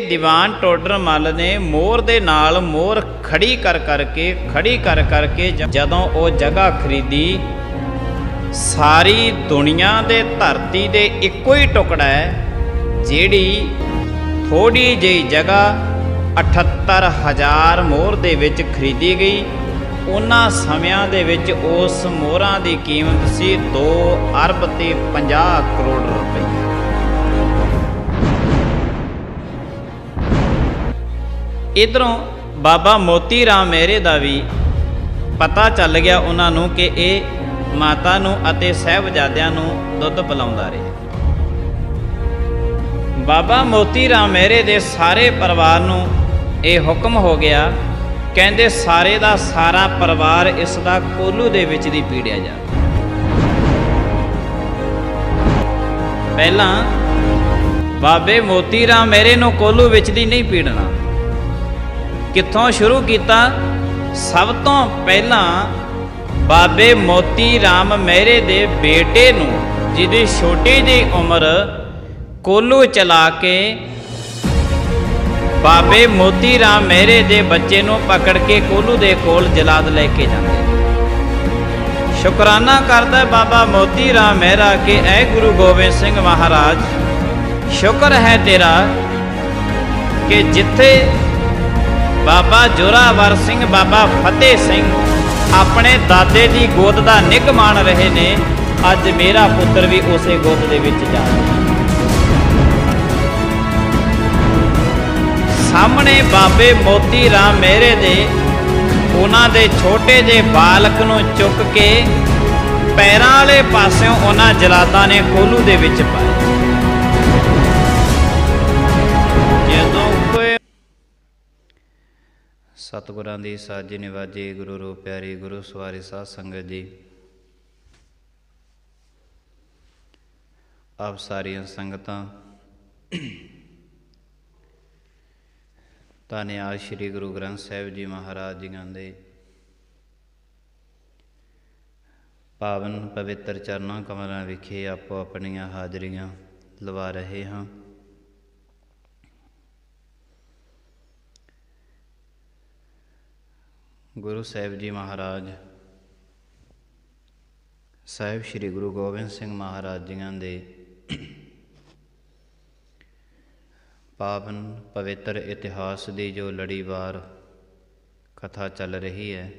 ਦੀਵਾਨ ਟੋਡਰ ਮੱਲ ਨੇ ਮੋਹਰ ਦੇ ਨਾਲ ਮੋਹਰ ਖੜੀ ਕਰ ਕਰਕੇ ਜਦੋਂ ਉਹ ਜਗ੍ਹਾ ਖਰੀਦੀ, ਸਾਰੀ ਦੁਨੀਆ ਦੇ ਧਰਤੀ ਦੇ ਇੱਕੋ ਹੀ ਟੁਕੜਾ ਹੈ ਜਿਹੜੀ ਥੋੜੀ ਜਿਹੀ ਜਗ੍ਹਾ 78,000 ਮੋਹਰ ਦੇ ਵਿੱਚ ਖਰੀਦੀ ਗਈ। ਉਹਨਾਂ ਸਮਿਆਂ ਦੇ ਵਿੱਚ ਉਸ ਮੋਹਰਾਂ ਦੀ ਕੀਮਤ ਸੀ 2 ਅਰਬ ਤੇ 50 ਕਰੋੜ ਰੁਪਏ। ਇੱਧਰੋਂ ਬਾਬਾ ਮੋਤੀ ਰਾਮ ਮਹਿਰੇ ਦਾ ਵੀ ਪਤਾ ਚੱਲ ਗਿਆ ਉਹਨਾਂ ਨੂੰ ਕਿ ਇਹ ਮਾਤਾ ਨੂੰ ਅਤੇ ਸਾਹਿਬਜ਼ਾਦਿਆਂ ਨੂੰ ਦੁੱਧ ਪਿਲਾਉਂਦਾ ਰਿਹਾ। ਬਾਬਾ ਮੋਤੀ ਰਾਮ ਮਹਿਰੇ ਦੇ ਸਾਰੇ ਪਰਿਵਾਰ ਨੂੰ ਇਹ ਹੁਕਮ ਹੋ ਗਿਆ, ਕਹਿੰਦੇ ਸਾਰੇ ਦਾ ਸਾਰਾ ਪਰਿਵਾਰ ਇਸ ਦਾ ਕੋਲੂ ਦੇ ਵਿੱਚ ਦੀ ਪੀੜਿਆ ਜਾ। ਪਹਿਲਾਂ ਬਾਬੇ ਮੋਤੀ ਰਾਮ ਮਹਿਰੇ ਨੂੰ ਕੋਲੂ ਵਿੱਚ ਦੀ ਨਹੀਂ ਪੀੜਨਾ। ਕਿੱਥੋਂ ਸ਼ੁਰੂ ਕੀਤਾ? ਸਭ ਤੋਂ ਪਹਿਲਾਂ ਬਾਬੇ ਮੋਤੀ ਰਾਮ ਮਹਿਰੇ ਦੇ ਬੇਟੇ ਨੂੰ, ਜਿਹਦੀ ਛੋਟੀ ਜਿਹੀ ਉਮਰ, ਕੋਲੂ ਚਲਾ ਕੇ ਬਾਬੇ ਮੋਤੀ ਰਾਮ ਮਹਿਰੇ ਦੇ ਬੱਚੇ ਨੂੰ ਪਕੜ ਕੇ ਕੋਲੂ ਦੇ ਕੋਲ ਜਲਾਦ ਲੈ ਕੇ ਜਾਂਦੇ। ਸ਼ੁਕਰਾਨਾ ਕਰਦਾ ਬਾਬਾ ਮੋਤੀ ਰਾਮ ਮਹਿਰਾ ਕਿ ਐ ਗੁਰੂ ਗੋਬਿੰਦ ਸਿੰਘ ਮਹਾਰਾਜ, ਸ਼ੁਕਰ ਹੈ ਤੇਰਾ ਕਿ ਜਿੱਥੇ ਬਾਬਾ ਜੋਰਾਵਰ ਸਿੰਘ, ਬਾਬਾ ਫਤਿਹ ਸਿੰਘ ਆਪਣੇ ਦਾਦੇ ਦੀ ਗੋਦ ਦਾ ਨਿੱਘ ਮਾਣ ਰਹੇ ਨੇ, ਅੱਜ ਮੇਰਾ ਪੁੱਤਰ ਵੀ ਉਸੇ ਗੋਦ ਦੇ ਵਿੱਚ ਜਾ ਰਿਹਾ। ਸਾਹਮਣੇ ਬਾਬੇ ਮੋਤੀ ਰਾਮ ਮਹਿਰੇ ਦੇ ਉਹਨਾਂ ਦੇ ਛੋਟੇ ਜਿਹੇ ਬਾਲਕ ਨੂੰ ਚੁੱਕ ਕੇ ਪੈਰਾਂ ਵਾਲੇ ਪਾਸਿਓਂ ਉਹਨਾਂ ਜਲਾਦਾਂ ਨੇ ਕੋਲੂ ਦੇ ਵਿੱਚ ਪਾਇਆ। ਜਦੋਂ ਕੋਈ ਸਤਿਗੁਰਾਂ ਦੀ ਸਾਜੀ ਨਿਵਾਜੀ, ਗੁਰੂ ਰੂਪ ਪਿਆਰੀ, ਗੁਰੂ ਸਵਾਰੀ ਸਾਧ ਸੰਗਤ ਜੀ, ਆਪ ਸਾਰੀਆਂ ਸੰਗਤਾਂ ਧੰਨਵਾਦ ਸ਼੍ਰੀ ਗੁਰੂ ਗ੍ਰੰਥ ਸਾਹਿਬ ਜੀ ਮਹਾਰਾਜ ਜੀਆਂ ਦੇ ਪਾਵਨ ਪਵਿੱਤਰ ਚਰਨਾਂ ਕਮਲਾਂ ਵਿਖੇ ਆਪੋ ਆਪਣੀਆਂ ਹਾਜ਼ਰੀਆਂ ਲਵਾ ਰਹੇ ਹਾਂ। ਗੁਰੂ ਸਾਹਿਬ ਜੀ ਮਹਾਰਾਜ ਸਾਹਿਬ ਸ਼੍ਰੀ ਗੁਰੂ ਗੋਬਿੰਦ ਸਿੰਘ ਮਹਾਰਾਜ ਜੀਆਂ ਦੇ ਪਾਵਨ ਪਵਿੱਤਰ ਇਤਿਹਾਸ ਦੀ ਜੋ ਲੜੀਵਾਰ ਕਥਾ ਚੱਲ ਰਹੀ ਹੈ,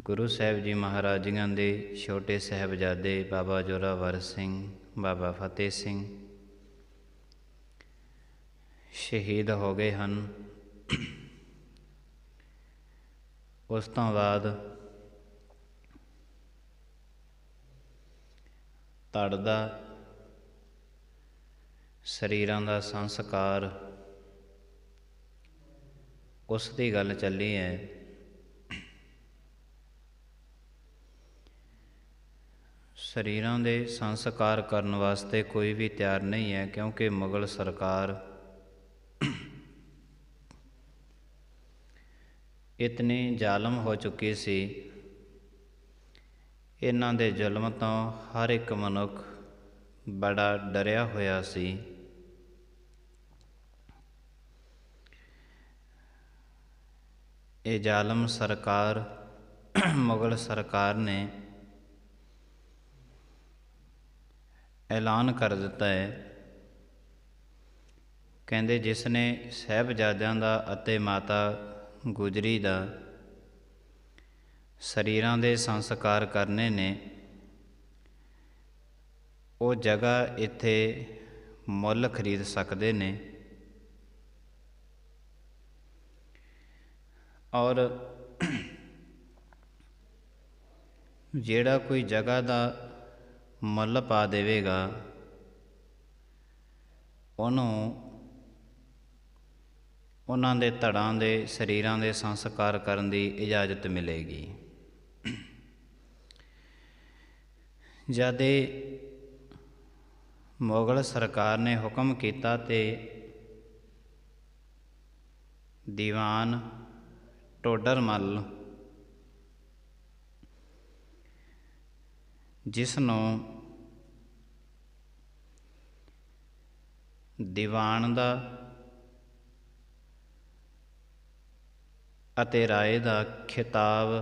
ਗੁਰੂ ਸਾਹਿਬ ਜੀ ਮਹਾਰਾਜ ਜੀਆਂ ਦੇ ਛੋਟੇ ਸਾਹਿਬਜ਼ਾਦੇ ਬਾਬਾ ਜੋਰਾਵਰ ਸਿੰਘ, ਬਾਬਾ ਫਤਿਹ ਸਿੰਘ ਸ਼ਹੀਦ ਹੋ ਗਏ ਹਨ। ਉਸ ਤੋਂ ਬਾਅਦ ਧੜ ਦਾ ਸਰੀਰਾਂ ਦਾ ਸੰਸਕਾਰ, ਉਸ ਦੀ ਗੱਲ ਚੱਲੀ ਹੈ। ਸਰੀਰਾਂ ਦੇ ਸੰਸਕਾਰ ਕਰਨ ਵਾਸਤੇ ਕੋਈ ਵੀ ਤਿਆਰ ਨਹੀਂ ਹੈ, ਕਿਉਂਕਿ ਮੁਗਲ ਸਰਕਾਰ ਇਤਨੀ ਜ਼ਾਲਮ ਹੋ ਚੁੱਕੀ ਸੀ। ਇਹਨਾਂ ਦੇ ਜ਼ੁਲਮ ਤੋਂ ਹਰ ਇੱਕ ਮਨੁੱਖ ਬੜਾ ਡਰਿਆ ਹੋਇਆ ਸੀ। ਇਹ ਜ਼ਾਲਮ ਸਰਕਾਰ, ਮੁਗਲ ਸਰਕਾਰ ਨੇ ਐਲਾਨ ਕਰ ਦਿੱਤਾ ਹੈ, ਕਹਿੰਦੇ ਜਿਸ ਨੇ ਸਾਹਿਬਜ਼ਾਦਿਆਂ ਦਾ ਅਤੇ ਮਾਤਾ ਗੁਜਰੀ ਦਾ ਸਰੀਰਾਂ ਦੇ ਸੰਸਕਾਰ ਕਰਨੇ ਨੇ, ਉਹ ਜਗ੍ਹਾ ਇੱਥੇ ਮੁੱਲ ਖਰੀਦ ਸਕਦੇ ਨੇ। ਔਰ ਜਿਹੜਾ ਕੋਈ ਜਗ੍ਹਾ ਦਾ ਮੁੱਲ ਪਾ ਦੇਵੇਗਾ, ਉਹਨੂੰ ਉਹਨਾਂ ਦੇ ਧੜਾਂ ਦੇ ਸਰੀਰਾਂ ਦੇ ਸੰਸਕਾਰ ਕਰਨ ਦੀ ਇਜਾਜ਼ਤ ਮਿਲੇਗੀ। ਜਦ ਮੁਗਲ ਸਰਕਾਰ ਨੇ ਹੁਕਮ ਕੀਤਾ ਤੇ ਦੀਵਾਨ ਟੋਡਰ ਮੱਲ, ਜਿਸ ਨੂੰ ਦੀਵਾਨ ਦਾ ਅਤੇ ਰਾਏ ਦਾ ਖਿਤਾਬ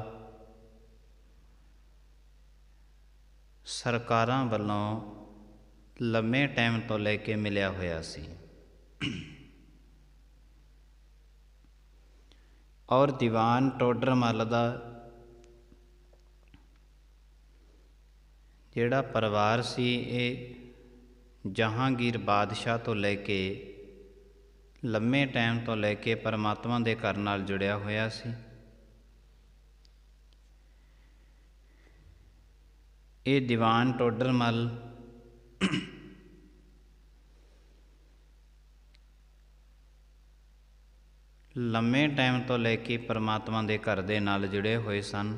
ਸਰਕਾਰਾਂ ਵੱਲੋਂ ਲੰਮੇ ਟਾਈਮ ਤੋਂ ਲੈ ਕੇ ਮਿਲਿਆ ਹੋਇਆ ਸੀ। ਔਰ ਦੀਵਾਨ ਟੋਡਰਮੱਲ ਦਾ ਜਿਹੜਾ ਪਰਿਵਾਰ ਸੀ ਇਹ ਜਹਾਂਗੀਰ ਬਾਦਸ਼ਾਹ ਤੋਂ ਲੈ ਕੇ ਲੰਮੇ ਟਾਈਮ ਤੋਂ ਲੈ ਕੇ ਪਰਮਾਤਮਾ ਦੇ ਘਰ ਨਾਲ ਜੁੜਿਆ ਹੋਇਆ ਸੀ। ਇਹ ਦੀਵਾਨ ਟੋਡਰਮੱਲ ਲੰਮੇ ਟਾਈਮ ਤੋਂ ਲੈ ਕੇ ਪਰਮਾਤਮਾ ਦੇ ਘਰ ਦੇ ਨਾਲ ਜੁੜੇ ਹੋਏ ਸਨ।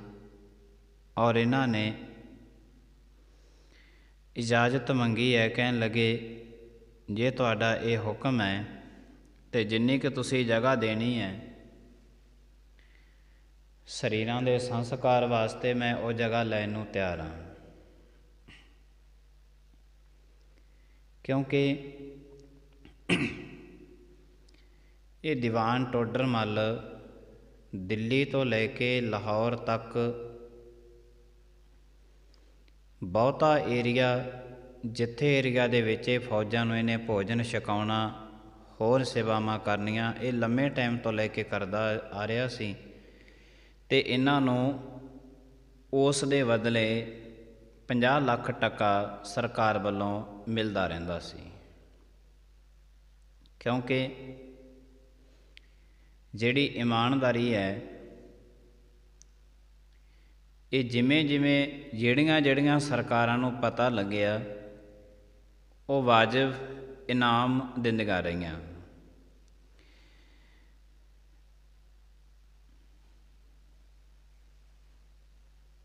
ਔਰ ਇਹਨਾਂ ਨੇ ਇਜਾਜ਼ਤ ਮੰਗੀ ਹੈ, ਕਹਿਣ ਲੱਗੇ ਜੇ ਤੁਹਾਡਾ ਇਹ ਹੁਕਮ ਹੈ ਅਤੇ ਜਿੰਨੀ ਕੁ ਤੁਸੀਂ ਜਗ੍ਹਾ ਦੇਣੀ ਹੈ ਸਰੀਰਾਂ ਦੇ ਸੰਸਕਾਰ ਵਾਸਤੇ, ਮੈਂ ਉਹ ਜਗ੍ਹਾ ਲੈਣ ਨੂੰ ਤਿਆਰ ਹਾਂ। ਕਿਉਂਕਿ ਇਹ ਦੀਵਾਨ ਟੋਡਰਮੱਲ ਦਿੱਲੀ ਤੋਂ ਲੈ ਕੇ ਲਾਹੌਰ ਤੱਕ ਬਹੁਤਾ ਏਰੀਆ, ਜਿੱਥੇ ਏਰੀਆ ਦੇ ਵਿੱਚ ਇਹ ਫੌਜਾਂ ਨੂੰ ਇਹਨੇ ਭੋਜਨ ਛਕਾਉਣਾ, ਹੋਰ ਸੇਵਾਵਾਂ ਕਰਨੀਆਂ, ਇਹ ਲੰਮੇ ਟਾਈਮ ਤੋਂ ਲੈ ਕੇ ਕਰਦਾ ਆ ਰਿਹਾ ਸੀ। ਅਤੇ ਇਹਨਾਂ ਨੂੰ ਉਸ ਦੇ ਬਦਲੇ 50 ਲੱਖ ਟਕਾ ਸਰਕਾਰ ਵੱਲੋਂ ਮਿਲਦਾ ਰਹਿੰਦਾ ਸੀ। ਕਿਉਂਕਿ ਜਿਹੜੀ ਇਮਾਨਦਾਰੀ ਹੈ ਇਹ ਜਿਵੇਂ ਜਿਵੇਂ ਜਿਹੜੀਆਂ ਸਰਕਾਰਾਂ ਨੂੰ ਪਤਾ ਲੱਗਿਆ ਉਹ ਵਾਜਬ ਇਨਾਮ ਦਿੰਦੀਆਂ ਰਹੀਆਂ।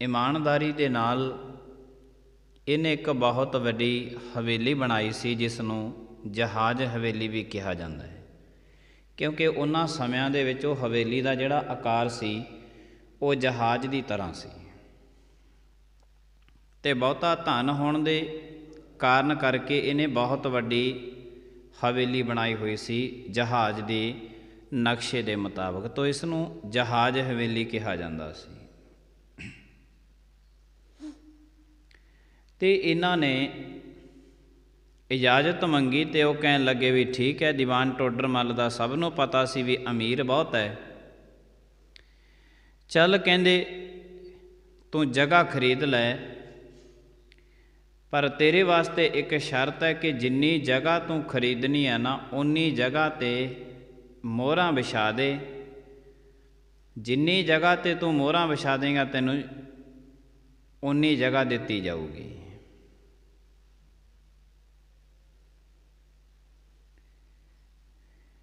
ਇਮਾਨਦਾਰੀ ਦੇ ਨਾਲ ਇਹਨੇ ਇੱਕ ਬਹੁਤ ਵੱਡੀ ਹਵੇਲੀ ਬਣਾਈ ਸੀ, ਜਿਸ ਨੂੰ ਜਹਾਜ਼ ਹਵੇਲੀ ਵੀ ਕਿਹਾ ਜਾਂਦਾ ਹੈ। ਕਿਉਂਕਿ ਉਹਨਾਂ ਸਮਿਆਂ ਦੇ ਵਿੱਚ ਉਹ ਹਵੇਲੀ ਦਾ ਜਿਹੜਾ ਆਕਾਰ ਸੀ ਉਹ ਜਹਾਜ਼ ਦੀ ਤਰ੍ਹਾਂ ਸੀ। ਅਤੇ ਬਹੁਤਾ ਧਨ ਹੋਣ ਦੇ ਕਾਰਨ ਕਰਕੇ ਇਹਨੇ ਬਹੁਤ ਵੱਡੀ ਹਵੇਲੀ ਬਣਾਈ ਹੋਈ ਸੀ ਜਹਾਜ਼ ਦੇ ਨਕਸ਼ੇ ਦੇ ਮੁਤਾਬਕ, ਤੋਂ ਇਸ ਨੂੰ ਜਹਾਜ਼ ਹਵੇਲੀ ਕਿਹਾ ਜਾਂਦਾ ਸੀ। ਅਤੇ ਇਹਨਾਂ ਨੇ ਇਜਾਜ਼ਤ ਮੰਗੀ ਅਤੇ ਉਹ ਕਹਿਣ ਲੱਗੇ ਵੀ ਠੀਕ ਹੈ। ਦੀਵਾਨ ਟੋਡਰਮੱਲ ਦਾ ਸਭ ਨੂੰ ਪਤਾ ਸੀ ਵੀ ਅਮੀਰ ਬਹੁਤ ਹੈ, ਚੱਲ ਕਹਿੰਦੇ ਤੂੰ ਜਗ੍ਹਾ ਖਰੀਦ ਲੈ, ਪਰ ਤੇਰੇ ਵਾਸਤੇ ਇੱਕ ਸ਼ਰਤ ਹੈ ਕਿ ਜਿੰਨੀ ਜਗ੍ਹਾ ਤੂੰ ਖਰੀਦਣੀ ਹੈ ਨਾ ਓਨੀ ਜਗ੍ਹਾ 'ਤੇ ਮੋਹਰਾਂ ਵਿਛਾ ਦੇ। ਜਿੰਨੀ ਜਗ੍ਹਾ 'ਤੇ ਤੂੰ ਮੋਹਰਾਂ ਵਿਛਾ ਦੇਂਗਾ ਤੈਨੂੰ ਓਨੀ ਜਗ੍ਹਾ ਦਿੱਤੀ ਜਾਊਗੀ।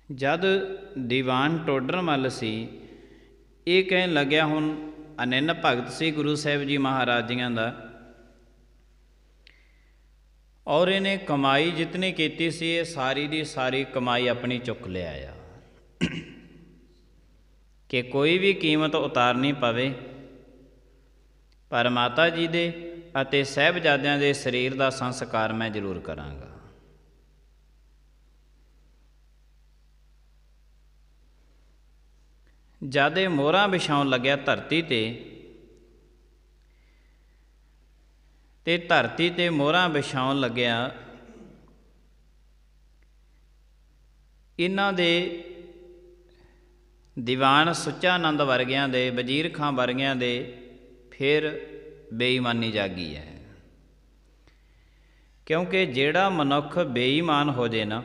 ਜਦ ਦੀਵਾਨ ਟੋਡਰਮੱਲ ਸੀ ਇਹ ਕਹਿਣ ਲੱਗਿਆ, ਹੁਣ ਅਨੰਨ ਭਗਤ ਸੀ ਗੁਰੂ ਸਾਹਿਬ ਜੀ ਮਹਾਰਾਜ ਜੀਆਂ ਦਾ, ਔਰ ਇਹਨੇ ਕਮਾਈ ਜਿਤਨੀ ਕੀਤੀ ਸੀ ਇਹ ਸਾਰੀ ਦੀ ਸਾਰੀ ਕਮਾਈ ਆਪਣੀ ਚੁੱਕ ਲਿਆਇਆ ਕਿ ਕੋਈ ਵੀ ਕੀਮਤ ਉਤਾਰਨੀ ਪਵੇ, ਪਰ ਮਾਤਾ ਜੀ ਦੇ ਅਤੇ ਸਾਹਿਬਜ਼ਾਦਿਆਂ ਦੇ ਸਰੀਰ ਦਾ ਸੰਸਕਾਰ ਮੈਂ ਜ਼ਰੂਰ ਕਰਾਂਗਾ। ਜਦ ਇਹ ਮੋਹਰਾਂ ਵਿਛਾਉਣ ਲੱਗਿਆ ਧਰਤੀ 'ਤੇ ਧਰਤੀ 'ਤੇ ਮੋਹਰਾਂ ਵਿਛਾਉਣ ਲੱਗਿਆ, ਇਹਨਾਂ ਦੇ ਦੀਵਾਨ ਸੁੱਚਾਨੰਦ ਵਰਗਿਆਂ ਦੇ, ਵਜ਼ੀਰ ਖਾਂ ਵਰਗਿਆਂ ਦੇ ਫਿਰ ਬੇਈਮਾਨੀ ਜਾਗੀ ਹੈ। ਕਿਉਂਕਿ ਜਿਹੜਾ ਮਨੁੱਖ ਬੇਈਮਾਨ ਹੋ ਜੇ ਨਾ,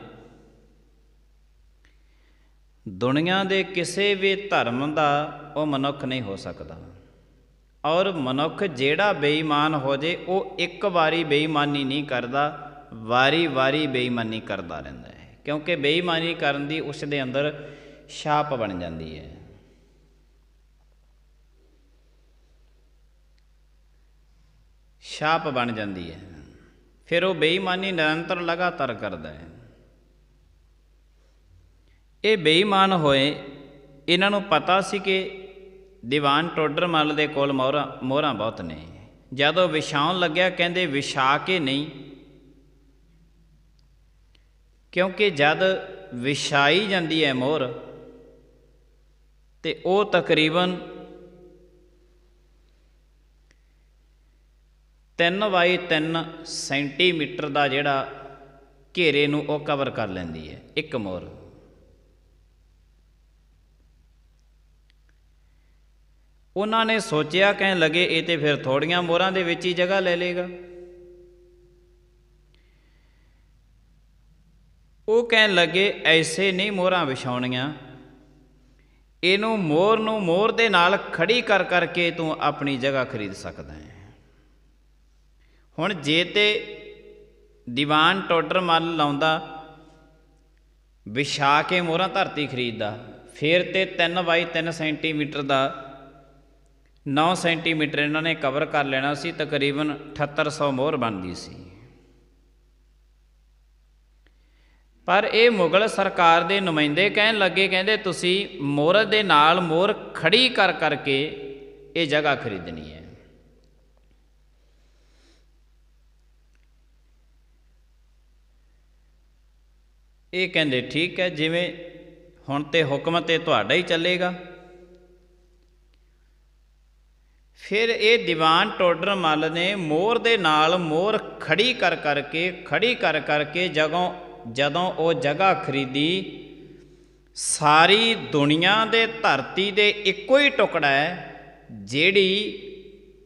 ਦੁਨੀਆ ਦੇ ਕਿਸੇ ਵੀ ਧਰਮ ਦਾ ਉਹ ਮਨੁੱਖ ਨਹੀਂ ਹੋ ਸਕਦਾ। ਔਰ ਮਨੁੱਖ ਜਿਹੜਾ ਬੇਈਮਾਨ ਹੋ ਜੇ ਉਹ ਇੱਕ ਵਾਰੀ ਬੇਈਮਾਨੀ ਨਹੀਂ ਕਰਦਾ, ਵਾਰੀ ਵਾਰੀ ਬੇਈਮਾਨੀ ਕਰਦਾ ਰਹਿੰਦਾ ਹੈ। ਕਿਉਂਕਿ ਬੇਈਮਾਨੀ ਕਰਨ ਦੀ ਉਸ ਦੇ ਅੰਦਰ ਛਾਪ ਬਣ ਜਾਂਦੀ ਹੈ। ਛਾਪ ਬਣ ਜਾਂਦੀ ਹੈ, ਫਿਰ ਉਹ ਬੇਈਮਾਨੀ ਨਿਰੰਤਰ ਲਗਾਤਾਰ ਕਰਦਾ ਹੈ। ਇਹ ਬੇਈਮਾਨ ਹੋਏ, ਇਹਨਾਂ ਨੂੰ ਪਤਾ ਸੀ ਕਿ ਦੀਵਾਨ ਟੋਡਰਮੱਲ ਦੇ ਕੋਲ ਮੋਹਰਾਂ ਬਹੁਤ ਨੇ। ਜਦੋਂ ਵਿਛਾਉਣ ਲੱਗਿਆ ਕਹਿੰਦੇ ਵਿਛਾ ਕੇ ਨਹੀਂ, क्योंकि जद विछाई जाती है मोहर तो वो तकरीबन 3 बाई 3 सेंटीमीटर का जिहड़ा घेरे नूं वो कवर कर लैंदी है एक मोहर। उन्होंने सोचिया, कहने लगे ये तो फिर थोड़ियां मोहरां दे विच ही जगह ले लेगा। वो कहने लगे ऐसे नहीं मोहरां विछाउणियां, इनू मोहर नूं मोहर दे नाल खड़ी कर करके तू अपनी जगह खरीद सकदा है। हुण जे ते दीवान टोडर मल लाउंदा विछा के मोहरां धरती खरीददा, फिर तो 3 बाई 3 सेंटीमीटर का 9 सेंटीमीटर इन्होंने कवर कर लेना सी, तकरीबन 7800 मोहर बनती सी। पर ये मुगल सरकार के नुमाइंदे कहन लगे, कहते तुसी मोहर दे नाल मोहर खड़ी कर करके ये जगह खरीदनी है। ये कहते ठीक है, जिवें हुण ते हुक्म ते तुहाडा ही चलेगा। फिर ये दीवान टोडर मल ने मोहर दे नाल मोहर खड़ी कर करके जदों वो जगह खरीदी, सारी दुनिया दे धरती दे एको ही टुकड़ा है जिहड़ी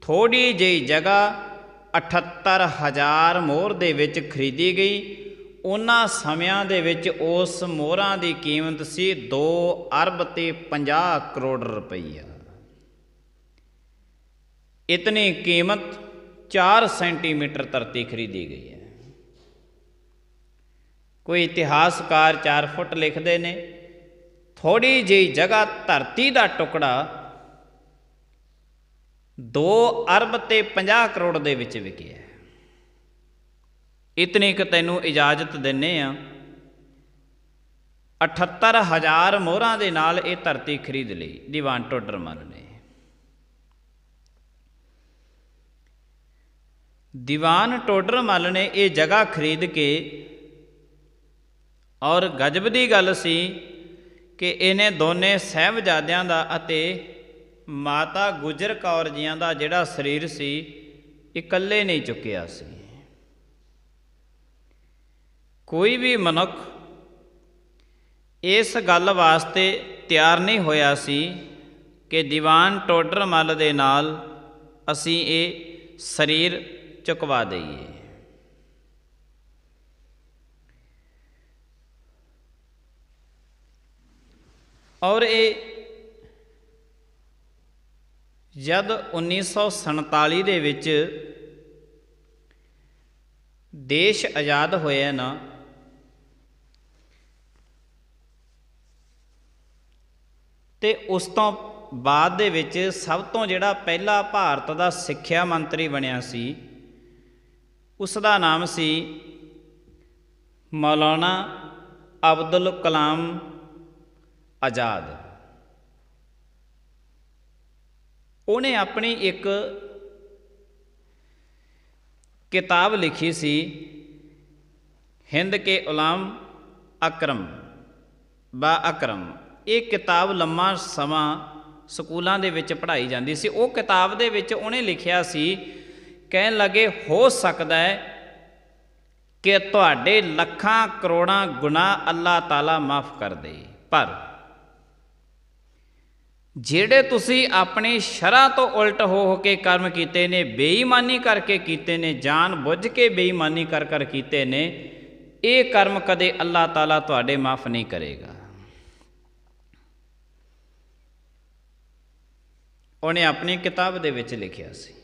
थोड़ी जी जगह 78,000 मोहर दे विच खरीदी गई। उन्हां समियां दे विच उस मोहरां दी कीमत सी 2 अरब ते 50 करोड़ रुपईया। इतनी कीमत 4 सेंटीमीटर धरती खरीदी गई है। कोई इतिहासकार 4 फुट लिखते ने, थोड़ी जी जगह धरती का टुकड़ा 2 अरब ते 50 करोड़ दे विच विकिया। इतनी क तैनूं इजाजत दिंने आ, 78,000 मोहरां दे नाल ये धरती खरीद लई दीवान टोडर मल ने। दीवान टोडर मल ने ये जगह खरीद के, और गजब की गल सी कि इन्हें दोने साहिबजादियां दा अते माता गुजर कौर जियां दा जिहड़ा शरीर सी इकल्ले नहीं चुकिया सी। कोई भी मनुख इस गल वास्ते तैयार नहीं होया सी कि दीवान टोडर मल दे नाल असीं ये शरीर चुकवा दईए। और ये जद 1947 दे विच देश आज़ाद होया ना, ते उस तो बाद दे विच सब तो जिहड़ा पहला भारत दा सिक्ख्या मंत्री बनिया सी, उसका नाम सी मौलाना अब्दुल कलाम आज़ाद। उन्हें अपनी एक किताब लिखी सी, हिंद के उलाम अकरम बा अकरम। ये किताब लम्मा समा स्कूलों दे विच पढ़ाई जाती सी। वो किताब दे विच उन्हें लिखिया सी, कहन लगे हो सकता है कि तुहाडे लखां करोड़ां गुनाह अल्लाह ताला माफ़ कर दे, पर ਜਿਹੜੇ ਤੁਸੀਂ अपनी शरह तो उल्ट हो के कर्म कीते ने, बेईमानी करके कीते ने, जान बुझ के बेईमानी कर कीते ने, ये कर्म कदे अल्लाह ताला तुहाडे माफ़ नहीं करेगा। उन्हें अपनी किताब दे विच लिखिया सी,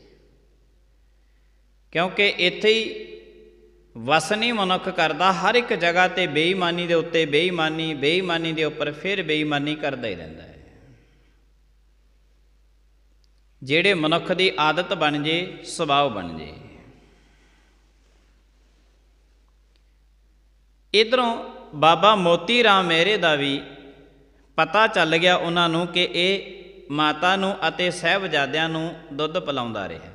क्योंकि इत्थे ही वस नहीं मनुख करदा, हर एक जगह ते बेईमानी दे उत्ते बेईमानी दे उपर फिर बेईमानी करदा ही रहिंदा है। ਜਿਹੜੇ मनुख की आदत बन जे, सुभाव बन जे। इधरों बाबा मोती राम मेहरे का भी पता चल गया उन्होंने कि ये माता नूं अते साहिबजादियां नूं दुध पिलाउंदा रहा।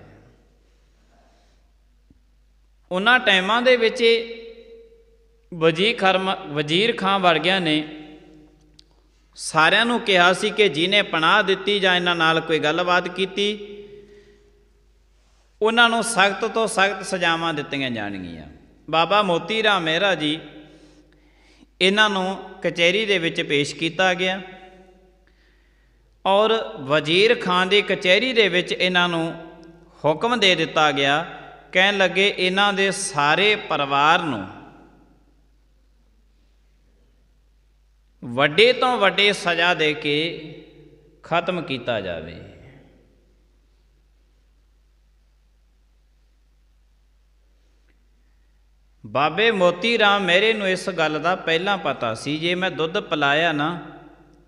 उन्हां टाइमां दे विच ਵਜ਼ੀਰ ਖਾਂ ਵਰਗਿਆਂ ਨੇ ਸਾਰਿਆਂ ਨੂੰ ਕਿਹਾ ਸੀ ਕਿ ਜਿਹਨੇ ਪਨਾਹ ਦਿੱਤੀ ਜਾਂ ਇਹਨਾਂ ਨਾਲ ਕੋਈ ਗੱਲਬਾਤ ਕੀਤੀ ਉਹਨਾਂ ਨੂੰ ਸਖਤ ਤੋਂ ਸਖਤ ਸਜ਼ਾਵਾਂ ਦਿੱਤੀਆਂ ਜਾਣਗੀਆਂ। ਬਾਬਾ ਮੋਤੀ ਰਾਮ ਮਹਿਰਾ ਜੀ ਇਹਨਾਂ ਨੂੰ ਕਚਹਿਰੀ ਦੇ ਵਿੱਚ ਪੇਸ਼ ਕੀਤਾ ਗਿਆ ਔਰ ਵਜ਼ੀਰ ਖਾਂ ਦੀ ਕਚਹਿਰੀ ਦੇ ਵਿੱਚ ਇਹਨਾਂ ਨੂੰ ਹੁਕਮ ਦੇ ਦਿੱਤਾ ਗਿਆ। ਕਹਿਣ ਲੱਗੇ ਇਹਨਾਂ ਦੇ ਸਾਰੇ ਪਰਿਵਾਰ ਨੂੰ ਵੱਡੇ ਤੋਂ ਵੱਡੇ ਸਜ਼ਾ ਦੇ ਕੇ ਖਤਮ ਕੀਤਾ ਜਾਵੇ। ਬਾਬੇ ਮੋਤੀ ਰਾਮ ਮਹਿਰੇ ਨੂੰ ਇਸ ਗੱਲ ਦਾ ਪਹਿਲਾਂ ਪਤਾ ਸੀ, ਜੇ ਮੈਂ ਦੁੱਧ ਪਿਲਾਇਆ ਨਾ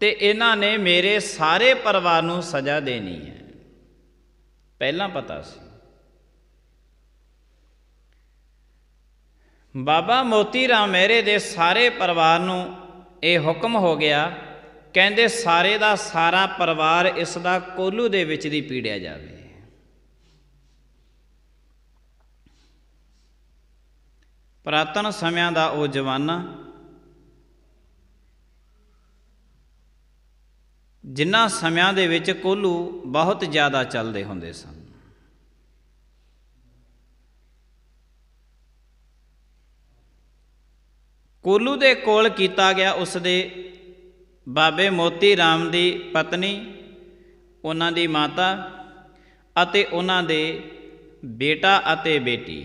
ਤੇ ਇਹਨਾਂ ਨੇ ਮੇਰੇ ਸਾਰੇ ਪਰਿਵਾਰ ਨੂੰ ਸਜ਼ਾ ਦੇਣੀ ਹੈ, ਪਹਿਲਾਂ ਪਤਾ ਸੀ। ਬਾਬਾ ਮੋਤੀ ਰਾਮ ਮਹਿਰੇ ਦੇ ਸਾਰੇ ਪਰਿਵਾਰ ਨੂੰ ਇਹ ਹੁਕਮ ਹੋ ਗਿਆ, ਕਹਿੰਦੇ ਸਾਰੇ ਦਾ ਸਾਰਾ ਪਰਿਵਾਰ ਇਸ ਦਾ ਕੋਲੂ ਦੇ ਵਿੱਚ ਦੀ ਪੀੜਿਆ ਜਾਵੇ। ਪੁਰਾਤਨ ਸਮਿਆਂ ਦਾ ਉਹ ਜ਼ਮਾਨਾ ਜਿਨ੍ਹਾਂ ਸਮਿਆਂ ਦੇ ਵਿੱਚ ਕੋਲੂ ਬਹੁਤ ਜ਼ਿਆਦਾ ਚੱਲਦੇ ਹੁੰਦੇ ਸਨ। ਕੋਲੂ ਦੇ ਕੋਲ ਕੀਤਾ ਗਿਆ ਉਸ ਦੇ ਬਾਬੇ ਮੋਤੀ ਰਾਮ ਦੀ ਪਤਨੀ, ਉਹਨਾਂ ਦੀ ਮਾਤਾ ਅਤੇ ਉਹਨਾਂ ਦੇ ਬੇਟਾ ਅਤੇ ਬੇਟੀ।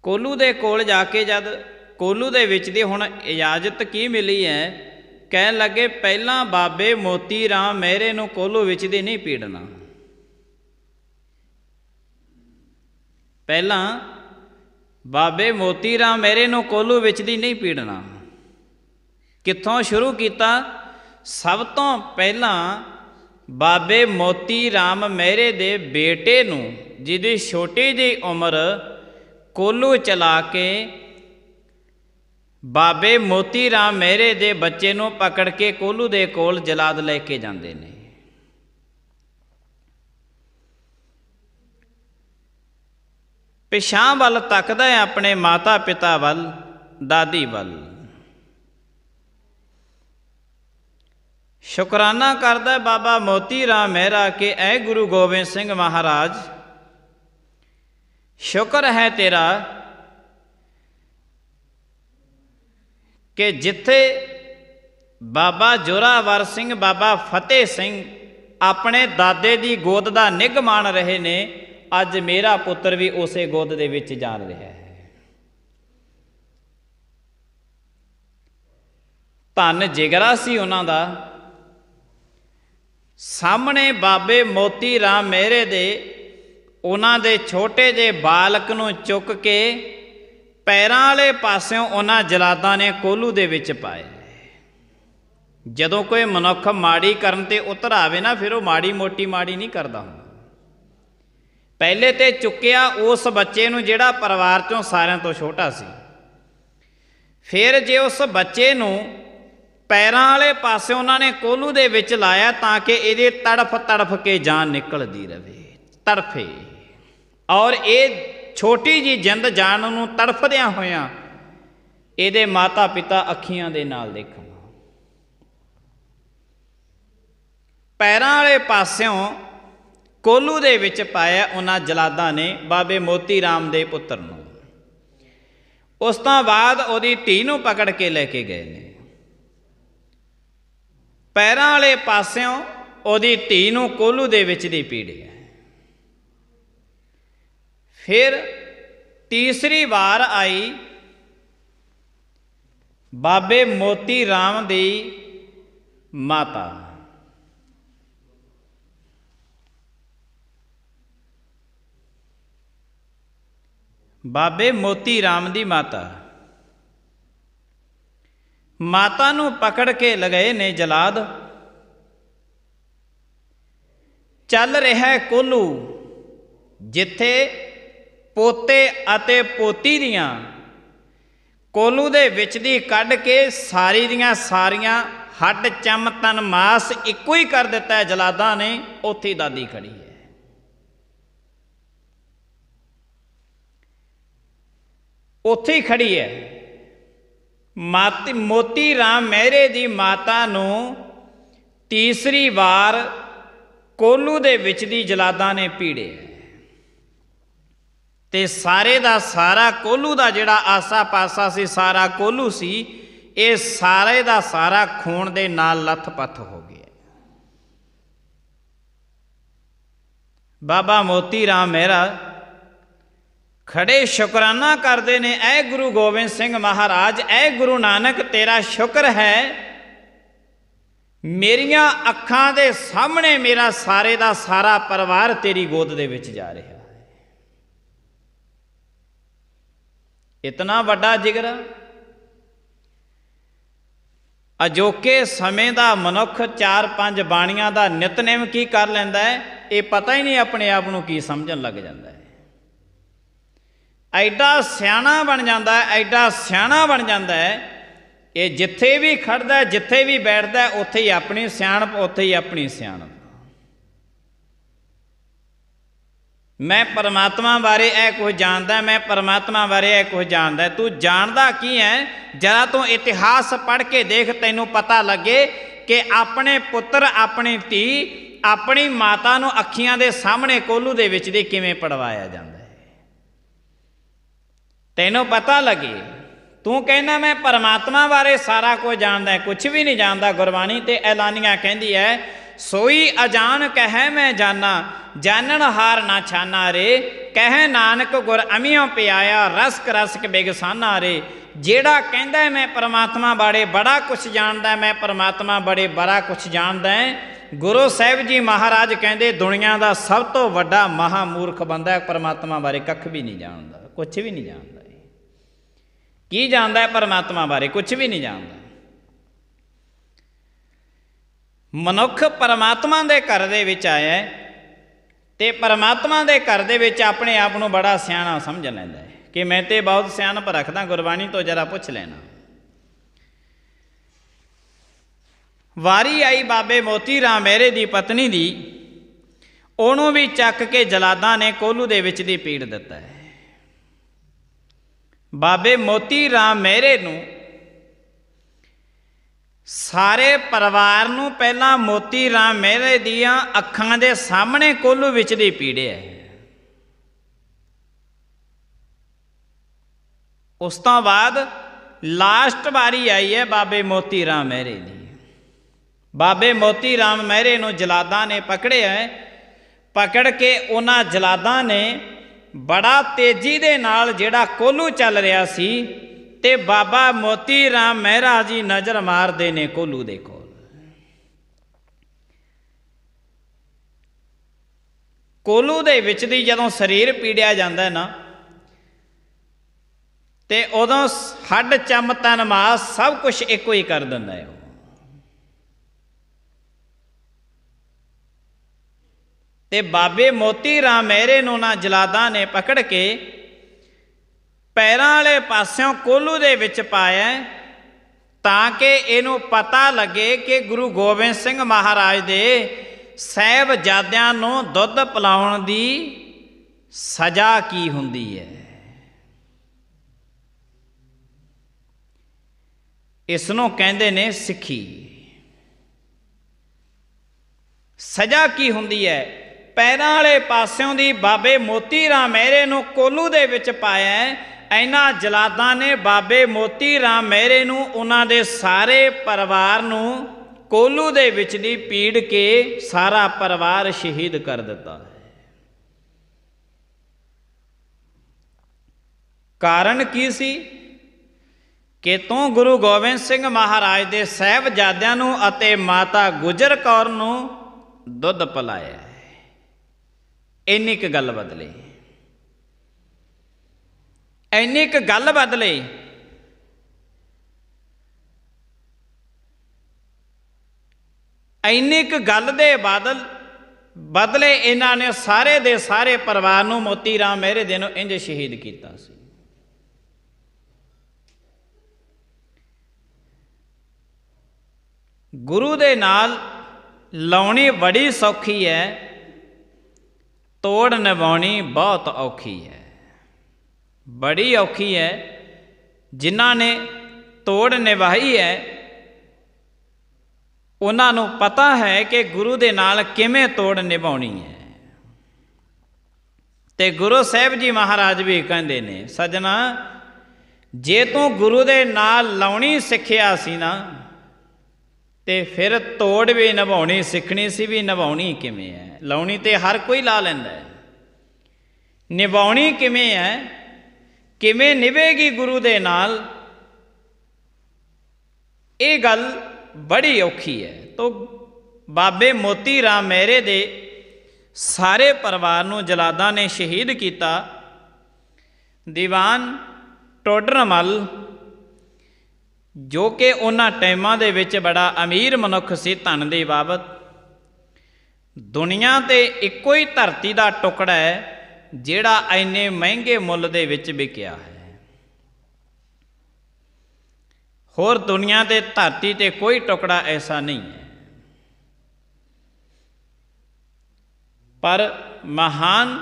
ਕੋਲੂ ਦੇ ਕੋਲ ਜਾ ਕੇ ਜਦ ਕੋਲੂ ਦੇ ਵਿੱਚ ਦੀ ਹੁਣ ਇਜਾਜ਼ਤ ਕੀ ਮਿਲੀ ਹੈ, ਕਹਿਣ ਲੱਗੇ ਪਹਿਲਾਂ ਬਾਬੇ ਮੋਤੀ ਰਾਮ ਮਹਿਰੇ ਨੂੰ ਕੋਲੂ ਵਿੱਚ ਦੀ ਨਹੀਂ ਪੀੜਨਾ। ਪਹਿਲਾਂ ਬਾਬੇ ਮੋਤੀ ਰਾਮ ਮਹਿਰੇ ਨੂੰ ਕੋਲੂ ਵਿੱਚ ਦੀ ਨਹੀਂ ਪੀੜਨਾ। ਕਿੱਥੋਂ ਸ਼ੁਰੂ ਕੀਤਾ? ਸਭ ਤੋਂ ਪਹਿਲਾਂ ਬਾਬੇ ਮੋਤੀ ਰਾਮ ਮਹਿਰੇ ਦੇ ਬੇਟੇ ਨੂੰ, ਜਿਹਦੀ ਛੋਟੀ ਜਿਹੀ ਉਮਰ, ਕੋਲੂ ਚਲਾ ਕੇ ਬਾਬੇ ਮੋਤੀ ਰਾਮ ਮਹਿਰੇ ਦੇ ਬੱਚੇ ਨੂੰ ਪਕੜ ਕੇ ਕੋਲੂ ਦੇ ਕੋਲ ਜਲਾਦ ਲੈ ਕੇ ਜਾਂਦੇ ਨੇ। ਪਿਛਾਂਹ ਵੱਲ ਤੱਕਦਾ ਹੈ, ਆਪਣੇ ਮਾਤਾ ਪਿਤਾ ਵੱਲ, ਦਾਦੀ ਵੱਲ, ਸ਼ੁਕਰਾਨਾ ਕਰਦਾ ਬਾਬਾ ਮੋਤੀ ਰਾਮ ਮਹਿਰਾ ਕਿ ਐ ਗੁਰੂ ਗੋਬਿੰਦ ਸਿੰਘ ਮਹਾਰਾਜ, ਸ਼ੁਕਰ ਹੈ ਤੇਰਾ ਕਿ ਜਿੱਥੇ ਬਾਬਾ ਜ਼ੋਰਾਵਰ ਸਿੰਘ, ਬਾਬਾ ਫਤਿਹ ਸਿੰਘ ਆਪਣੇ ਦਾਦੇ ਦੀ ਗੋਦ ਦਾ ਨਿੱਘ ਮਾਣ ਰਹੇ ਨੇ, ਅੱਜ ਮੇਰਾ ਪੁੱਤਰ ਵੀ ਉਸੇ ਗੋਦ ਦੇ ਵਿੱਚ ਜਾ ਰਿਹਾ ਹੈ। ਧੰਨ ਜਿਗਰਾ ਸੀ ਉਹਨਾਂ ਦਾ। ਸਾਹਮਣੇ ਬਾਬੇ ਮੋਤੀ ਰਾਮ ਮਹਿਰੇ ਦੇ ਉਹਨਾਂ ਦੇ ਛੋਟੇ ਜਿਹੇ ਬਾਲਕ ਨੂੰ ਚੁੱਕ ਕੇ ਪੈਰਾਂ ਵਾਲੇ ਪਾਸਿਓਂ ਉਹਨਾਂ ਜਲਾਦਾਂ ਨੇ ਕੋਲੂ ਦੇ ਵਿੱਚ ਪਾਏ। ਜਦੋਂ ਕੋਈ ਮਨੁੱਖ ਮਾੜੀ ਕਰਨ ਤੇ ਉਤਰ ਆਵੇ ਨਾ, ਫਿਰ ਉਹ ਮਾੜੀ ਮੋਟੀ ਮਾੜੀ ਨਹੀਂ ਕਰਦਾ ਹੁੰਦਾ। ਪਹਿਲੇ ਤੇ ਚੁੱਕਿਆ ਉਸ ਬੱਚੇ ਨੂੰ ਜਿਹੜਾ ਪਰਿਵਾਰ ਚੋਂ ਸਾਰਿਆਂ ਤੋਂ ਛੋਟਾ ਸੀ। ਫਿਰ ਜੇ ਉਸ ਬੱਚੇ ਨੂੰ ਪੈਰਾਂ ਵਾਲੇ ਪਾਸੇ ਉਹਨਾਂ ਨੇ ਕੋਲੂ ਦੇ ਵਿੱਚ ਲਾਇਆ ਤਾਂ ਕਿ ਇਹਦੇ ਤੜਫ ਤੜਫ ਕੇ ਜਾਨ ਨਿਕਲਦੀ ਰਹੇ, ਤੜਫੇ, ਔਰ ਇਹ ਛੋਟੀ ਜੀ ਜਿੰਦ ਜਾਨ ਨੂੰ ਤੜਫਦਿਆਂ ਹੋਇਆਂ ਇਹਦੇ ਮਾਤਾ ਪਿਤਾ ਅੱਖੀਆਂ ਦੇ ਨਾਲ ਦੇਖਣ। ਪੈਰਾਂ ਵਾਲੇ ਪਾਸਿਓਂ ਕੋਲੂ ਦੇ ਵਿੱਚ ਪਾਇਆ ਉਹਨਾਂ ਜਲਾਦਾਂ ਨੇ ਬਾਬੇ ਮੋਤੀ ਰਾਮ ਦੇ ਪੁੱਤਰ ਨੂੰ। ਉਸ ਤੋਂ ਬਾਅਦ ਉਹਦੀ ਧੀ ਨੂੰ ਪਕੜ ਕੇ ਲੈ ਕੇ ਗਏ ਨੇ। ਪੈਰਾਂ ਵਾਲੇ ਪਾਸਿਓਂ ਉਹਦੀ ਧੀ ਨੂੰ ਕੋਲੂ ਦੇ ਵਿੱਚ ਦੀ ਪੀੜਿਆ। ਫਿਰ ਤੀਸਰੀ ਵਾਰ ਆਈ ਬਾਬੇ ਮੋਤੀ ਰਾਮ ਦੀ ਮਾਤਾ। ਬਾਬੇ ਮੋਤੀ ਰਾਮ ਦੀ ਮਾਤਾ, ਮਾਤਾ ਨੂੰ ਪਕੜ ਕੇ ਲਗਾਏ ਨੇ ਜਲਾਦ। ਚੱਲ ਰਿਹਾ ਕੋਲੂ, ਜਿੱਥੇ ਪੋਤੇ ਅਤੇ ਪੋਤੀ ਦੀਆਂ ਕੋਲੂ ਦੇ ਵਿੱਚ ਦੀ ਕੱਢ ਕੇ ਸਾਰੀ ਦੀਆਂ ਸਾਰੀਆਂ ਹੱਡ ਚੰਮ ਤਨ ਮਾਸ ਇੱਕੋ ਹੀ ਕਰ ਦਿੱਤਾ ਹੈ ਜਲਾਦਾਂ ਨੇ, ਉੱਥੇ ਦਾਦੀ ਖੜੀ ਹੈ। ਉੱਥੇ ਹੀ ਖੜੀ ਹੈ। ਮੋਤੀ ਰਾਮ ਮਹਿਰੇ ਦੀ ਮਾਤਾ ਨੂੰ ਤੀਸਰੀ ਵਾਰ ਕੋਹਲੂ ਦੇ ਵਿੱਚ ਦੀ ਜਲਾਦਾਂ ਨੇ ਪੀੜਿਆ, ਤੇ ਸਾਰੇ ਦਾ ਸਾਰਾ ਕੋਹਲੂ ਦਾ ਜਿਹੜਾ ਆਸਾ ਪਾਸਾ ਸੀ, ਸਾਰਾ ਕੋਹਲੂ ਸੀ, ਇਹ ਸਾਰੇ ਦਾ ਸਾਰਾ ਖੂਨ ਦੇ ਨਾਲ ਲੱਥ-ਪੱਥ ਹੋ ਗਿਆ। ਬਾਬਾ ਮੋਤੀ ਰਾਮ ਮਹਿਰਾ ਖੜੇ ਸ਼ੁਕਰਾਨਾ ਕਰਦੇ ਨੇ, ਐ ਗੁਰੂ ਗੋਬਿੰਦ ਸਿੰਘ ਮਹਾਰਾਜ, ਐ ਗੁਰੂ ਨਾਨਕ, ਤੇਰਾ ਸ਼ੁਕਰ ਹੈ, ਮੇਰੀਆਂ ਅੱਖਾਂ ਦੇ ਸਾਹਮਣੇ ਮੇਰਾ ਸਾਰੇ ਦਾ ਸਾਰਾ ਪਰਿਵਾਰ ਤੇਰੀ ਗੋਦ ਦੇ ਵਿੱਚ ਜਾ ਰਿਹਾ ਹੈ। ਇਤਨਾ ਵੱਡਾ ਜਿਗਰਾ। ਅਜੋਕੇ ਸਮੇਂ ਦਾ ਮਨੁੱਖ 4-5 ਬਾਣੀਆਂ ਦਾ ਨਿਤਨੇਮ ਕੀ ਕਰ ਲੈਂਦਾ ਹੈ, ਇਹ ਪਤਾ ਹੀ ਨਹੀਂ ਆਪਣੇ ਆਪ ਨੂੰ ਕੀ ਸਮਝਣ ਲੱਗ ਜਾਂਦਾ ਹੈ। ਐਡਾ ਸਿਆਣਾ ਬਣ ਜਾਂਦਾ ਹੈ, ਐਡਾ ਸਿਆਣਾ ਬਣ ਜਾਂਦਾ ਹੈ। ਇਹ ਜਿੱਥੇ ਵੀ ਖੜਦਾ, ਜਿੱਥੇ ਵੀ ਬੈਠਦਾ, ਉੱਥੇ ਹੀ ਆਪਣੀ ਸਿਆਣਪ, ਉੱਥੇ ਹੀ ਆਪਣੀ ਸਿਆਣਪ। ਮੈਂ ਪਰਮਾਤਮਾ ਬਾਰੇ ਇਹ ਕੁਝ ਜਾਣਦਾ, ਮੈਂ ਪਰਮਾਤਮਾ ਬਾਰੇ ਇਹ ਕੁਝ ਜਾਣਦਾ। ਤੂੰ ਜਾਣਦਾ ਕੀ ਹੈ? ਜਰਾ ਤੂੰ ਇਤਿਹਾਸ ਪੜ੍ਹ ਕੇ ਦੇਖ, ਤੈਨੂੰ ਪਤਾ ਲੱਗੇ ਕਿ ਆਪਣੇ ਪੁੱਤਰ, ਆਪਣੀ ਧੀ, ਆਪਣੀ ਮਾਤਾ ਨੂੰ ਅੱਖੀਆਂ ਦੇ ਸਾਹਮਣੇ ਕੋਹਲੂ ਦੇ ਵਿੱਚ ਦੀ ਕਿਵੇਂ ਪੜਵਾਇਆ ਜਾਂਦਾ ਹੈ। ਤੈਨੂੰ ਪਤਾ ਲੱਗੇ। ਤੂੰ ਕਹਿੰਦਾ ਮੈਂ ਪਰਮਾਤਮਾ ਬਾਰੇ ਸਾਰਾ ਕੁਝ ਜਾਣਦਾ, ਕੁਛ ਵੀ ਨਹੀਂ ਜਾਣਦਾ। ਗੁਰਬਾਣੀ ਤੇ ਐਲਾਨੀਆਂ ਕਹਿੰਦੀ ਹੈ, ਸੋਈ ਅਜਾਨ ਕਹਿ ਮੈਂ ਜਾਨਾ, ਜਾਨਣ ਹਾਰ ਨਾ ਛਾਨਾ ਰੇ, ਕਹਿ ਨਾਨਕ ਗੁਰ ਅਮੀਓ ਪਿਆਇਆ, ਰਸਕ ਰਸਕ ਬਿਗਸਾਨਾ ਰੇ। ਜਿਹੜਾ ਕਹਿੰਦਾ ਮੈਂ ਪਰਮਾਤਮਾ ਬਾਰੇ ਬੜਾ ਕੁਛ ਜਾਣਦਾ, ਮੈਂ ਪਰਮਾਤਮਾ ਬਾਰੇ ਬੜਾ ਕੁਛ ਜਾਣਦਾ, ਗੁਰੂ ਸਾਹਿਬ ਜੀ ਮਹਾਰਾਜ ਕਹਿੰਦੇ ਦੁਨੀਆ ਦਾ ਸਭ ਤੋਂ ਵੱਡਾ ਮਹਾਮੂਰਖ ਬੰਦਾ ਪਰਮਾਤਮਾ ਬਾਰੇ ਕੱਖ ਵੀ ਨਹੀਂ ਜਾਣਦਾ, ਕੁਛ ਵੀ ਨਹੀਂ ਜਾਣਦਾ। ਕੀ ਜਾਣਦਾ ਹੈ ਪਰਮਾਤਮਾ ਬਾਰੇ? ਕੁਛ ਵੀ ਨਹੀਂ ਜਾਣਦਾ। ਮਨੁੱਖ ਪਰਮਾਤਮਾ ਦੇ ਘਰ ਦੇ ਵਿੱਚ ਆਇਆ ਤੇ ਪਰਮਾਤਮਾ ਦੇ ਘਰ ਦੇ ਵਿੱਚ ਆਪਣੇ ਆਪ ਨੂੰ ਬੜਾ ਸਿਆਣਾ ਸਮਝ ਲੈਂਦਾ ਹੈ ਕਿ ਮੈਂ ਤੇ ਬਹੁਤ ਸਿਆਣਪ ਰੱਖਦਾ। ਗੁਰਬਾਣੀ ਤੋਂ ਜਰਾ ਪੁੱਛ ਲੈਣਾ। ਵਾਰੀ ਆਈ ਬਾਬੇ ਮੋਤੀ ਰਾਮ ਮਹਿਰੇ ਦੀ ਪਤਨੀ ਦੀ, ਉਹਨੂੰ ਵੀ ਚੱਕ ਕੇ ਜਲਾਦਾਂ ਨੇ ਕੋਹਲੂ ਦੇ ਵਿੱਚ ਦੀ ਪੀੜ ਦਿੱਤਾ ਹੈ। ਬਾਬੇ ਮੋਤੀ ਰਾਮ ਮਹਿਰੇ ਨੂੰ, ਸਾਰੇ ਪਰਿਵਾਰ ਨੂੰ ਪਹਿਲਾਂ ਮੋਤੀ ਰਾਮ ਮਹਿਰੇ ਦੀਆਂ ਅੱਖਾਂ ਦੇ ਸਾਹਮਣੇ ਕੋਹਲੂ ਵਿੱਚ ਦੀ ਪੀੜਿਆ। ਉਸ ਤੋਂ ਬਾਅਦ ਲਾਸਟ ਵਾਰੀ ਆਈ ਹੈ ਬਾਬੇ ਮੋਤੀ ਰਾਮ ਮਹਿਰੇ ਦੀ। ਬਾਬੇ ਮੋਤੀ ਰਾਮ ਮਹਿਰੇ ਨੂੰ ਜਲਾਦਾਂ ਨੇ ਪਕੜਿਆ। ਪਕੜ ਕੇ ਉਹਨਾਂ ਜਲਾਦਾਂ ਨੇ ਬੜਾ ਤੇਜ਼ੀ ਦੇ ਨਾਲ ਜਿਹੜਾ ਕੋਹਲੂ ਚੱਲ ਰਿਹਾ ਸੀ, ਤੇ ਬਾਬਾ ਮੋਤੀ ਰਾਮ ਮਹਿਰਾ ਜੀ ਨਜ਼ਰ ਮਾਰਦੇ ਨੇ ਕੋਹਲੂ ਦੇ ਕੋਲ। ਕੋਹਲੂ ਦੇ ਵਿੱਚ ਦੀ ਜਦੋਂ ਸਰੀਰ ਪੀੜਿਆ ਜਾਂਦਾ ਨਾ, ਤੇ ਉਦੋਂ ਹੱਡ ਚੰਮ ਤਨ ਮਾਸ ਸਭ ਕੁਛ ਇੱਕੋ ਹੀ ਕਰ ਦਿੰਦਾ ਹੈ। ਤੇ ਬਾਬੇ ਮੋਤੀ ਰਾਮ ਮਹਿਰੇ ਨੂੰ ਨਾ ਜਲਾਦਾਂ ਨੇ ਪਕੜ ਕੇ ਪੈਰਾਂ ਵਾਲੇ ਪਾਸਿਓਂ ਕੋਹਲੂ ਦੇ ਵਿੱਚ ਪਾਇਆ, ਤਾਂ ਕਿ ਇਹਨੂੰ ਪਤਾ ਲੱਗੇ ਕਿ ਗੁਰੂ ਗੋਬਿੰਦ ਸਿੰਘ ਮਹਾਰਾਜ ਦੇ ਸਾਹਿਬਜ਼ਾਦਿਆਂ ਨੂੰ ਦੁੱਧ ਪਿਲਾਉਣ ਦੀ ਸਜ਼ਾ ਕੀ ਹੁੰਦੀ ਹੈ। ਇਸ ਨੂੰ ਕਹਿੰਦੇ ਨੇ ਸਿੱਖੀ। ਸਜ਼ਾ ਕੀ ਹੁੰਦੀ ਹੈ? ਪੈਰਾਂ ਵਾਲੇ ਪਾਸਿਓਂ ਦੀ ਬਾਬੇ ਮੋਤੀ ਰਾਮ ਮਹਿਰੇ ਨੂੰ ਕੋਹਲੂ ਦੇ ਵਿੱਚ ਪਾਇਆ। ਇਹਨਾਂ ਜਲਾਦਾਂ ਨੇ ਬਾਬੇ ਮੋਤੀ ਰਾਮ ਮਹਿਰੇ ਨੂੰ, ਉਹਨਾਂ ਦੇ ਸਾਰੇ ਪਰਿਵਾਰ ਨੂੰ ਕੋਹਲੂ ਦੇ ਵਿੱਚ ਦੀ ਪੀੜ ਕੇ ਸਾਰਾ ਪਰਿਵਾਰ ਸ਼ਹੀਦ ਕਰ ਦਿੱਤਾ ਹੈ। ਕਾਰਨ ਕੀ ਸੀ? ਕਿ ਤੂੰ ਗੁਰੂ ਗੋਬਿੰਦ ਸਿੰਘ ਮਹਾਰਾਜ ਦੇ ਸਾਹਿਬਜ਼ਾਦਿਆਂ ਨੂੰ ਅਤੇ ਮਾਤਾ ਗੁਜਰ ਕੌਰ ਨੂੰ ਦੁੱਧ ਪਿਲਾਇਆ। ਇੰਨੀ ਕੁ ਗੱਲ ਬਦਲੇ, ਇੰਨੀ ਕੁ ਗੱਲ ਬਦਲੇ। ਇੰਨੀ ਕੁ ਗੱਲ ਦੇ ਬਦਲੇ ਇਹਨਾਂ ਨੇ ਸਾਰੇ ਦੇ ਸਾਰੇ ਪਰਿਵਾਰ ਨੂੰ, ਮੋਤੀ ਰਾਮ ਮਹਿਰੇ ਦੇ ਨੂੰ ਇੰਝ ਸ਼ਹੀਦ ਕੀਤਾ ਸੀ। ਗੁਰੂ ਦੇ ਨਾਲ ਲਾਉਣੀ ਬੜੀ ਸੌਖੀ ਹੈ, ਤੋੜ ਨਿਭਾਉਣੀ ਬਹੁਤ ਔਖੀ ਹੈ। बड़ी औखी है। जिन्हां ने तोड़ निभाई है उन्हां नूं पता है कि गुरु दे नाल किवें तोड़ निभाउणी है। ते गुरु साहिब जी महाराज भी कहंदे ने, सजना जे तूं गुरु दे नाल लाउणी सिੱਖਿਆ सी ना ते फिर तोड़ भी निभाउणी सिੱਖਣੀ सी भी निभाउणी किवें है। लाउणी ते हर कोई ला लैंदा है, निभाउणी किवें है, किवें निभेगी गुरु दे नाल, ये गल बड़ी औखी है। तो बाबे मोती राम मेहरे दे सारे परिवार नूं जलादां ने शहीद किया। दीवान टोडरमल जो कि उन्हां टाइमां दे विच बड़ा अमीर मनुख सी धन दे बाबत, दुनिया ते इक्को ही धरती दा टुकड़ा है जिहड़ा इन्ने महंगे मुੱਲ दे विच विकिया है। होर दुनिया ते धरती ते कोई टुकड़ा ऐसा नहीं है। पर महान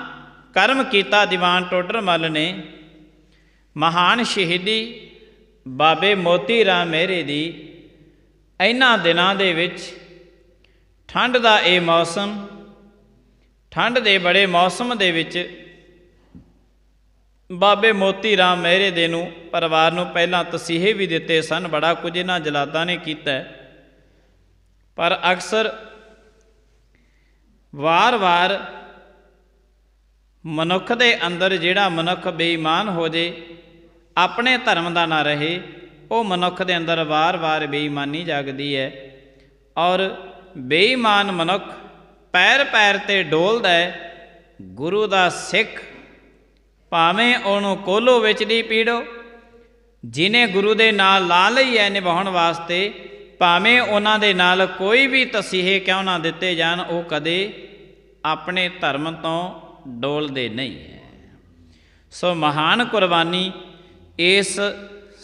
कर्म किया दीवान टोडरमल ने। महान शहीदी बाबे मोती राम मेहरे दी इन्हां दिनां दे विच ठंड दा ये मौसम, ठंड दे बड़े मौसम दे विच बाबे मोती राम मेहरे दे नूं परिवार नूं पहलां तसीहे भी दिते सन, बड़ा कुछ इन्हां जलादां ने कीता। पर अक्सर वार वार मनुख दे अंदर जिहड़ा मनुख बेईमान हो जे, अपने धर्म का ना रहे, वो मनुख दे अंदर वार वार बेईमानी जागदी है। और बेईमान मनुख पैर पैर ते डोलदा है। गुरु दा सिख भावें उहनूं कोल्हो विच दी पीड़ो, जिन्हें गुरु दे नाल ला लई है निभाउण वास्ते, भावें उन्हां दे नाल कोई भी तसीहे क्यों ना दिते जान, वो कदे अपने धर्म तो डोलदे नहीं है। सो महान कुर्बानी इस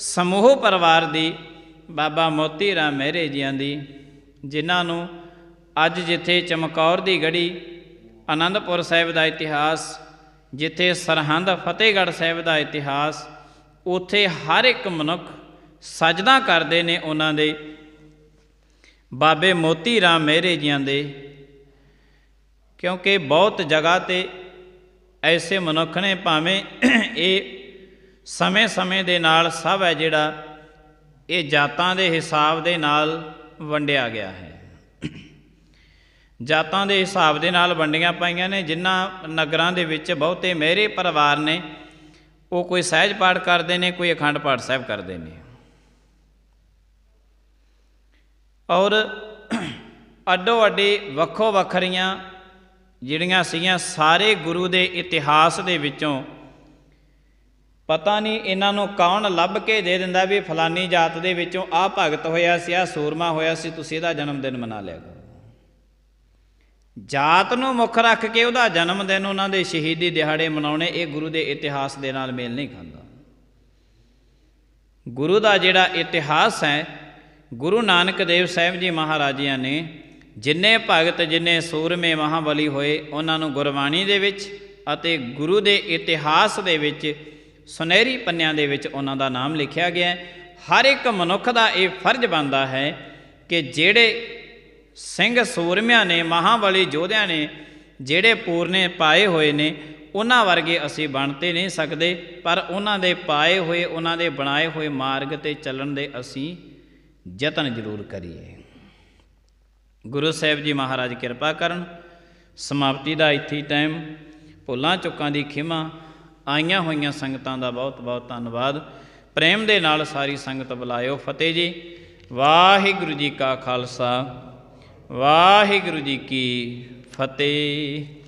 समूह परिवार दी बाबा मोती राम मेहरे जियां दी, जिन्हां नूं अज जिथे चमकौर दी गढ़ी, आनंदपुर साहिब दा इतिहास, जिथे सरहंद फतेहगढ़ साहिब दा इतिहास, उत्थे हर एक मनुख सजदा करते ने उन्हां दे बाबे मोती राम मेहरे जियां दे। क्योंकि बहुत जगह ते ऐसे मनुख ने, भावें ये समय समय दे नाल सब है जिहड़ा ये जातां दे हिसाब दे नाल वंडिया गया है। जातां दे हिसाब दे नाल वंडियां पाईयां ने। जिन्हां नगरां दे विच बहुते मेहरे परिवार ने, वो कोई सहज पाठ करते हैं, कोई अखंड पाठ साहिब करते हैं। और अड्डो अड्डी वक्खो वखरियां जिहड़ियां सीगियां सारे गुरु दे इतिहास दे विचों पता नहीं इन्हां नूं कौन लभ के दे दिंदा भी फलानी जात दे विचों आ भगत होया सी, आ सूरमा होया सी, तुसीं इहदा जन्म दिन मना लिया करो। जात नूं मुख रख के उहदा जन्म दिन, उन्हां दे शहीदी दिहाड़े मनाउणे, ये गुरु दे इतिहास दे नाल मेल नहीं खांदा। गुरु दा जिहड़ा इतिहास है, गुरु नानक देव साहिब जी महाराजियां ने जिन्ने भगत जिन्ने सूरमे महाबली होए, उन्हां नूं गुरबाणी दे विच अते गुरु दे इतिहास दे विच सुनहरी पन्नियां दे विच उन्हां दा नाम लिखिया गया है। हर एक मनुख दा ये फर्ज बनता है कि जिहड़े सिंह सूरमियां ने, महाबली योधियां ने जिहड़े पूरने पाए हुए ने, उन्हां वर्गे असीं बनते नहीं सकते, पर उन्हां दे पाए हुए, उन्हां दे बनाए हुए मार्ग ते चलण दे असीं यतन जरूर करिए। गुरु साहिब जी महाराज किरपा करन। समाप्ति का इत्थे टाइम। भुलां चुकां दी खिमा। आईयां होईयां संगतां दा बहुत बहुत धन्नवाद। प्रेम दे नाल सारी संगत बुलायो। फतेह जी। वाहिगुरू जी का खालसा, वाहिगुरू जी की फतेह।